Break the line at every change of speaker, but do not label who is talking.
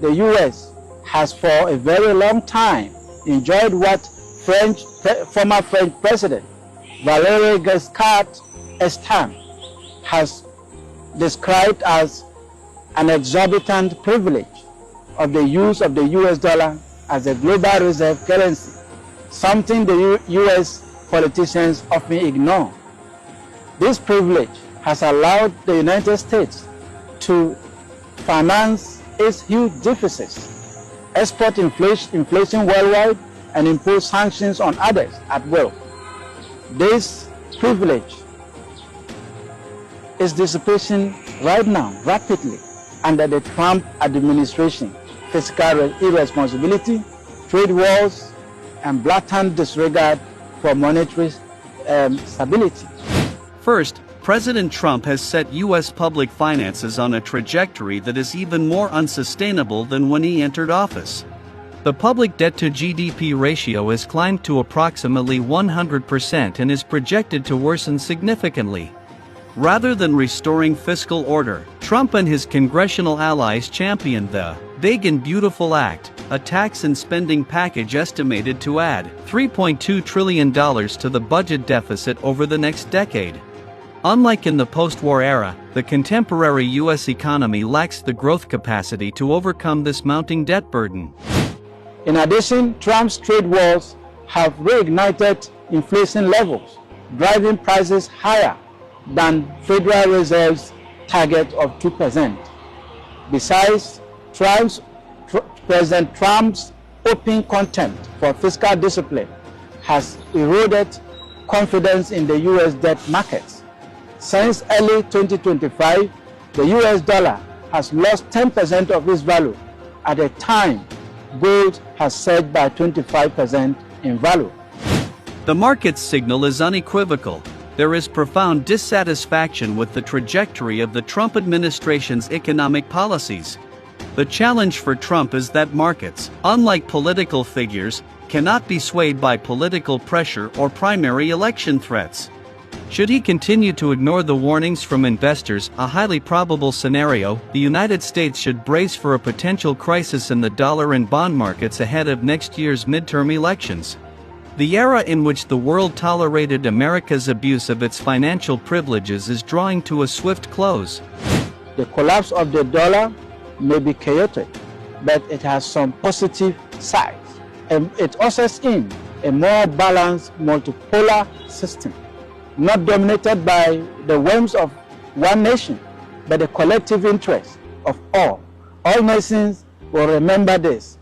the US has for a very long time enjoyed what former French President Valéry Giscard d'Estaing has described as an exorbitant privilege of the use of the US dollar as a global reserve currency, something the US politicians often ignore. This privilege has allowed the United States to finance its huge deficits, export inflation worldwide, and impose sanctions on others at will. This privilege is dissipating right now rapidly under the Trump administration. Fiscal irresponsibility, trade wars, and blatant disregard for monetary stability.
First, President Trump has set U.S. public finances on a trajectory that is even more unsustainable than when he entered office. The public debt-to-GDP ratio has climbed to approximately 100% and is projected to worsen significantly. Rather than restoring fiscal order, Trump and his congressional allies championed the Big and Beautiful Act, a tax and spending package estimated to add $3.2 trillion to the budget deficit over the next decade. Unlike in the post-war era, the contemporary U.S. economy lacks the growth capacity to overcome this mounting debt burden.
In addition, Trump's trade wars have reignited inflation levels, driving prices higher than Federal Reserve's target of 2%. Besides, President Trump's open contempt for fiscal discipline has eroded confidence in the U.S. debt markets. Since early 2025, the U.S. dollar has lost 10% of its value at a time gold has surged by 25% in value.
The market's signal is unequivocal. There is profound dissatisfaction with the trajectory of the Trump administration's economic policies. The challenge for Trump is that markets, unlike political figures, cannot be swayed by political pressure or primary election threats. Should he continue to ignore the warnings from investors, a highly probable scenario, the United States should brace for a potential crisis in the dollar and bond markets ahead of next year's midterm elections. The era in which the world tolerated America's abuse of its financial privileges is drawing to a swift close.
The collapse of the dollar may be chaotic, but it has some positive sides. It ushers in a more balanced multipolar system, not dominated by the whims of one nation, but the collective interest of all. All nations will remember this